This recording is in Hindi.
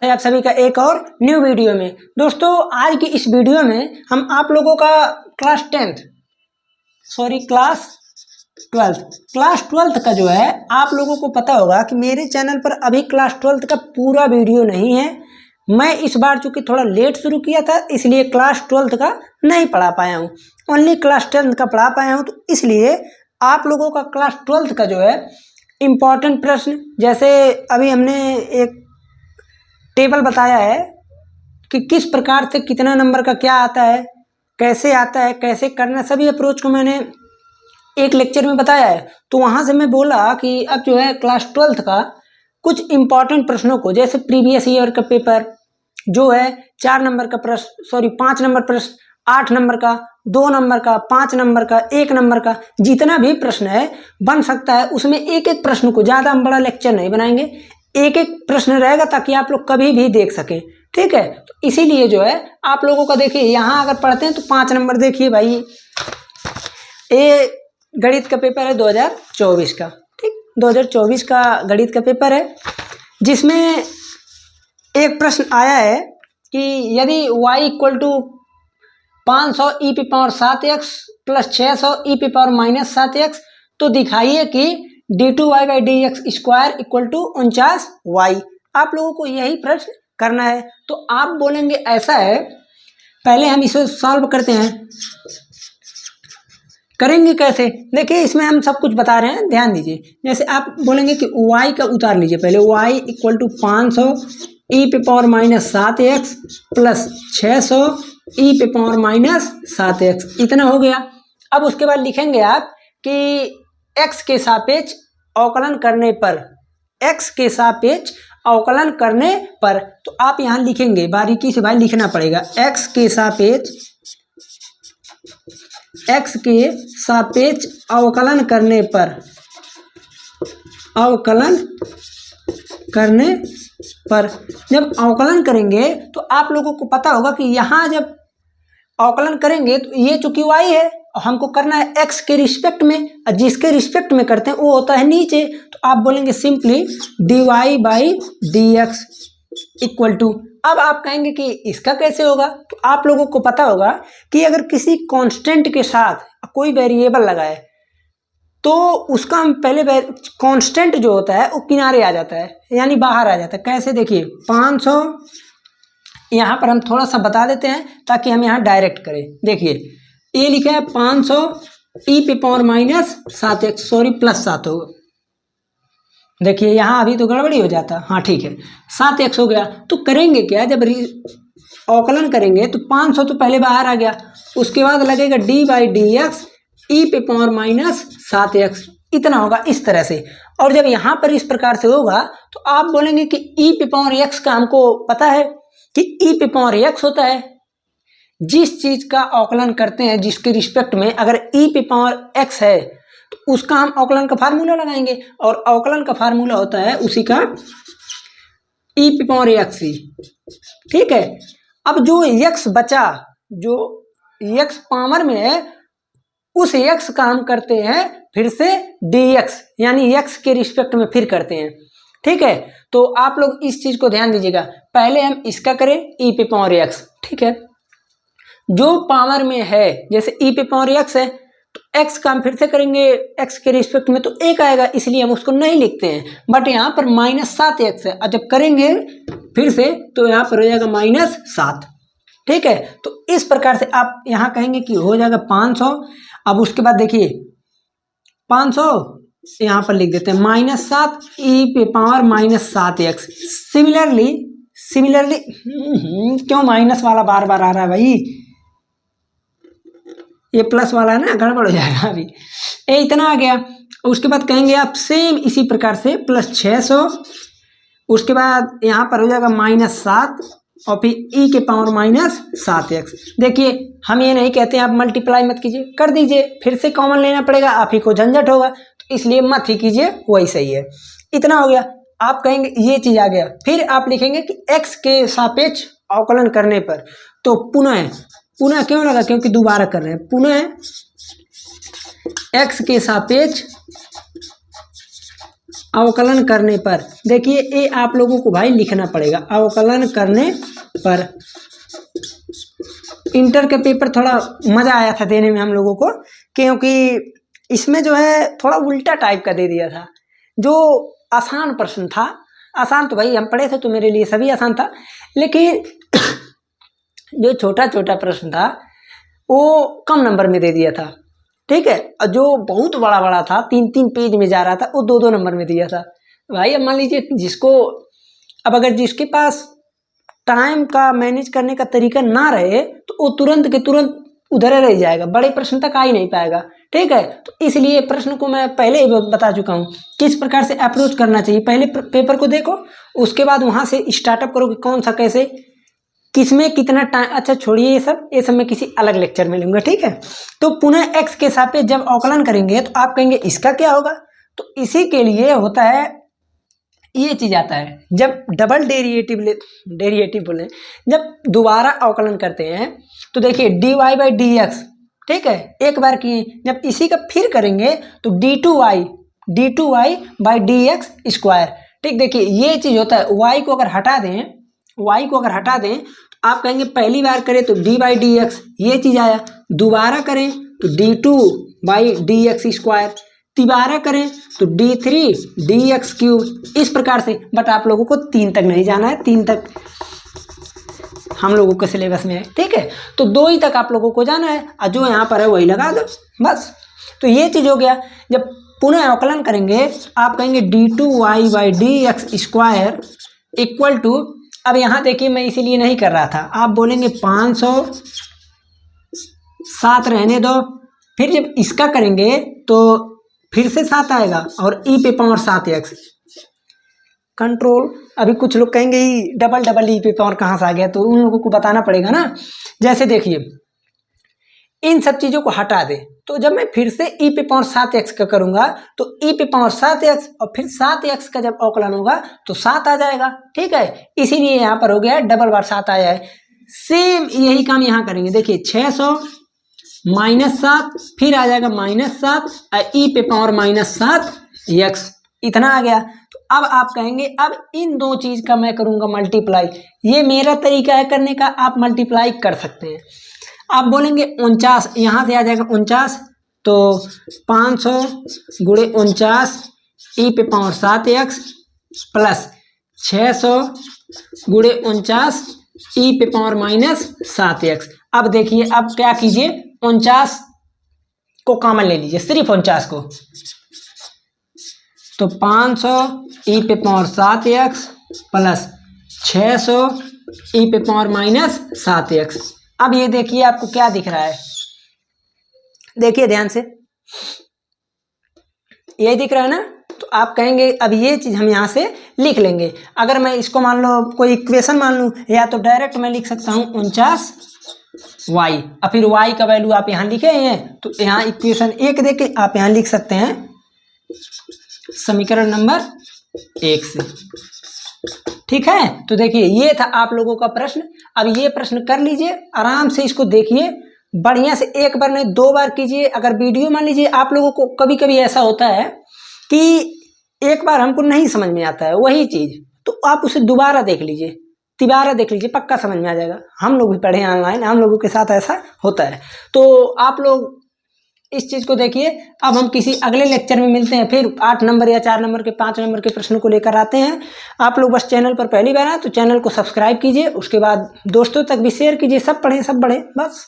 है आप सभी का एक और न्यू वीडियो में। दोस्तों आज की इस वीडियो में हम आप लोगों का क्लास 12th का जो है आप लोगों को पता होगा कि मेरे चैनल पर अभी क्लास 12th का पूरा वीडियो नहीं है। मैं इस बार चूंकि थोड़ा लेट शुरू किया था इसलिए क्लास 12th का नहीं पढ़ा पाया हूँ, ओनली क्लास 10th का पढ़ा पाया हूँ। तो इसलिए आप लोगों का क्लास 12th का जो है इम्पॉर्टेंट प्रश्न, जैसे अभी हमने एक टेबल बताया है कि किस प्रकार से कितना नंबर का क्या आता है, कैसे आता है, कैसे करना, सभी अप्रोच को मैंने एक लेक्चर में बताया है। तो वहाँ से मैं बोला कि अब जो है क्लास 12th का कुछ इम्पॉर्टेंट प्रश्नों को, जैसे प्रीवियस ईयर का पेपर जो है 4 नंबर का प्रश्न, 5 नंबर प्रश्न, 8 नंबर का, 2 नंबर का, 5 नंबर का, 1 नंबर का, जितना भी प्रश्न है बन सकता है। उसमें एक एक प्रश्न को, ज़्यादा हम बड़ा लेक्चर नहीं बनाएंगे, एक एक प्रश्न रहेगा ताकि आप लोग कभी भी देख सकें, ठीक है। तो इसीलिए जो है आप लोगों का देखिए यहाँ अगर पढ़ते हैं तो 5 नंबर देखिए भाई, ये गणित का पेपर है 2024 का, ठीक, 2024 का गणित का पेपर है, जिसमें एक प्रश्न आया है कि यदि y = 500 e⁻7x + 600 e⁻−7x तो दिखाइए कि d2y/dx² = 49y। आप लोगों को यही प्रश्न करना है। तो आप बोलेंगे ऐसा है, पहले हम इसे सॉल्व करते हैं। करेंगे कैसे, देखिए इसमें हम सब कुछ बता रहे हैं, ध्यान दीजिए। जैसे आप बोलेंगे कि y का उतार लीजिए, पहले y = 500 e⁻7x + 600 e⁻7x, इतना हो गया। अब उसके बाद लिखेंगे आप कि x के सापेक्ष अवकलन करने पर, x के सापेक्ष अवकलन करने पर, तो आप यहाँ लिखेंगे, बारीकी से भाई लिखना पड़ेगा, x के सापेक्ष अवकलन करने पर, अवकलन करने पर जब अवकलन करेंगे तो आप लोगों को पता होगा कि यहाँ जब अवकलन करेंगे तो ये चूंकि y है, हमको करना है x के रिस्पेक्ट में, और जिसके रिस्पेक्ट में करते हैं वो होता है नीचे। तो आप बोलेंगे सिंपली dy/dx = अब आप कहेंगे कि इसका कैसे होगा, तो आप लोगों को पता होगा कि अगर किसी कांस्टेंट के साथ कोई वेरिएबल लगाए तो उसका हम पहले कांस्टेंट जो होता है वो किनारे आ जाता है, यानी बाहर आ जाता है। कैसे, देखिए 500, यहाँ पर हम थोड़ा सा बता देते हैं ताकि हम यहाँ डायरेक्ट करें। देखिए ये लिखा है 500 e⁻7x, +7 होगा। देखिए यहाँ अभी तो गड़बड़ी हो जाता, हाँ ठीक है, 7x हो गया। तो करेंगे क्या, जब अवकलन करेंगे तो 500 तो पहले बाहर आ गया, उसके बाद लगेगा d/dx e⁻7x, इतना होगा इस तरह से। और जब यहाँ पर इस प्रकार से होगा तो आप बोलेंगे कि e⁻x का हमको पता है कि e⁻x होता है जिस चीज का अवकलन करते हैं, जिसके रिस्पेक्ट में अगर e⁻x है तो उसका हम अवकलन का फार्मूला लगाएंगे, और अवकलन का फार्मूला होता है उसी का e⁻x ही, ठीक है। अब जो x बचा, जो x पावर में है, उस x का हम करते हैं फिर से dx, यानी x के रिस्पेक्ट में फिर करते हैं, ठीक है। तो आप लोग इस चीज को ध्यान दीजिएगा, पहले हम इसका करें e⁻x, ठीक है, जो पावर में है, जैसे e⁻x है तो x का हम फिर से करेंगे x के रिस्पेक्ट में तो 1 आएगा, इसलिए हम उसको नहीं लिखते हैं, बट यहाँ पर -7x है, और जब करेंगे फिर से तो यहाँ पर हो जाएगा -7, ठीक है। तो इस प्रकार से आप यहाँ कहेंगे कि हो जाएगा 500। अब उसके बाद देखिए 500 यहाँ पर लिख देते हैं -7 e⁻−7x। सिमिलरली क्यों माइनस वाला बार बार आ रहा है भाई, ये प्लस वाला है ना, गड़बड़ हो जाएगा अभी। ये इतना आ गया। उसके बाद कहेंगे आप सेम इसी प्रकार से +600, उसके बाद यहाँ पर हो जाएगा -7 और फिर e⁻−7x। देखिए हम ये नहीं कहते हैं आप मल्टीप्लाई मत कीजिए, कर दीजिए, फिर से कॉमन लेना पड़ेगा, आप ही को झंझट होगा, तो इसलिए मत ही कीजिए, वही सही है। इतना हो गया। आप कहेंगे ये चीज आ गया, फिर आप लिखेंगे कि x के सापेक्ष अवकलन करने पर, तो पुनः क्यों लगा, क्योंकि दोबारा कर रहे हैं, पुनः x के सापेक्ष अवकलन करने पर, देखिए ये आप लोगों को भाई लिखना पड़ेगा। अवकलन करने पर इंटर के पेपर थोड़ा मज़ा आया था देने में हम लोगों को, क्योंकि इसमें जो है थोड़ा उल्टा टाइप का दे दिया था। जो आसान प्रश्न था, आसान तो भाई हम पढ़े थे तो मेरे लिए सभी आसान था, लेकिन जो छोटा छोटा प्रश्न था वो कम नंबर में दे दिया था, ठीक है। और जो बहुत बड़ा बड़ा था, 3-3 पेज में जा रहा था, वो 2-2 नंबर में दिया था। भाई अब मान लीजिए जिसको, अब अगर जिसके पास टाइम का मैनेज करने का तरीका ना रहे तो वो तुरंत के तुरंत उधर रह जाएगा, बड़े प्रश्न तक आ ही नहीं पाएगा, ठीक है। तो इसलिए प्रश्न को मैं पहले ही बता चुका हूँ किस प्रकार से अप्रोच करना चाहिए। पहले पेपर को देखो, उसके बाद वहाँ से स्टार्टअप करो कि कौन सा कैसे किसमें कितना टाइम। अच्छा छोड़िए ये सब मैं किसी अलग लेक्चर में लूँगा, ठीक है। तो पुनः एक्स के सापेक्ष जब अवकलन करेंगे तो आप कहेंगे इसका क्या होगा, तो इसी के लिए होता है ये चीज़ आता है। जब डबल डेरिवेटिव बोले, जब दोबारा अवकलन करते हैं तो देखिए dy बाई डी एक्स, ठीक है, एक बार किए, जब इसी का फिर करेंगे तो d2y by d x square, ठीक। देखिए ये चीज़ होता है, y को अगर हटा दें तो आप कहेंगे पहली बार करें तो d बाई डी एक्स, ये चीज़ आया, दोबारा करें तो d2 by d x square, तिबारा करें तो d3 डी एक्स क्यूब, इस प्रकार से। बट आप लोगों को 3 तक नहीं जाना है, 3 तक हम लोगों के सिलेबस में है, ठीक है। तो 2 ही तक आप लोगों को जाना है, और जो यहाँ पर है वही लगा दो बस। तो ये चीज़ हो गया। जब पुनः अवकलन करेंगे आप कहेंगे d2y by d x square equal to, अब यहाँ देखिए मैं इसीलिए नहीं कर रहा था, आप बोलेंगे 507 रहने दो, फिर जब इसका करेंगे तो फिर से 7 आएगा और e पे पावर 7x कंट्रोल। अभी कुछ लोग कहेंगे डबल ई पे पावर कहाँ से आ गया, तो उन लोगों को बताना पड़ेगा ना। जैसे देखिए इन सब चीज़ों को हटा दे, तो जब मैं फिर से e पे पावर 7x का करूँगा तो e पे पावर 7x और फिर 7x का जब अवकलन होगा तो 7 आ जाएगा, ठीक है। इसीलिए यहाँ पर हो गया डबल बार 7 आया है। सेम यही काम यहाँ करेंगे, देखिए 600 -7 फिर आ जाएगा -7 और e पे पावर -7x, इतना आ गया। तो अब आप कहेंगे अब इन 2 चीज़ का मैं करूँगा मल्टीप्लाई, ये मेरा तरीका है करने का, आप मल्टीप्लाई कर सकते हैं। आप बोलेंगे 49, यहाँ से आ जाएगा 49, तो 500 गुणे 49 e पे पावर 7x प्लस 600 गुणे 49 e पे पावर -7x। अब देखिए, अब क्या कीजिए, 49 को कॉमन ले लीजिए, सिर्फ 49 को, तो 500 e पे पावर 7x प्लस 600 e पे पावर -7x। अब ये देखिए आपको क्या दिख रहा है, देखिए ध्यान से, ये दिख रहा है ना। तो आप कहेंगे अब ये चीज़ हम यहाँ से लिख लेंगे। अगर मैं इसको मान लो कोई इक्वेशन मान लूँ, या तो डायरेक्ट मैं लिख सकता हूँ 49y और फिर y का वैल्यू आप यहाँ लिखे हैं, तो यहाँ इक्वेशन 1 देके आप यहाँ लिख सकते हैं समीकरण नंबर 1 से, ठीक है। तो देखिए ये था आप लोगों का प्रश्न। अब ये प्रश्न कर लीजिए, आराम से इसको देखिए, बढ़िया से, एक बार नहीं 2 बार कीजिए। अगर वीडियो मान लीजिए आप लोगों को कभी कभी ऐसा होता है कि एक बार हमको नहीं समझ में आता है वही चीज़, तो आप उसे दोबारा देख लीजिए, तिबारा देख लीजिए, पक्का समझ में आ जाएगा। हम लोग भी पढ़े हैं ऑनलाइन, हम लोगों के साथ ऐसा होता है। तो आप लोग इस चीज़ को देखिए। अब हम किसी अगले लेक्चर में मिलते हैं, फिर 8 नंबर या 4 नंबर के 5 नंबर के प्रश्नों को लेकर आते हैं। आप लोग बस चैनल पर पहली बार आए तो चैनल को सब्सक्राइब कीजिए, उसके बाद दोस्तों तक भी शेयर कीजिए। सब पढ़ें, सब बढ़ें, बस।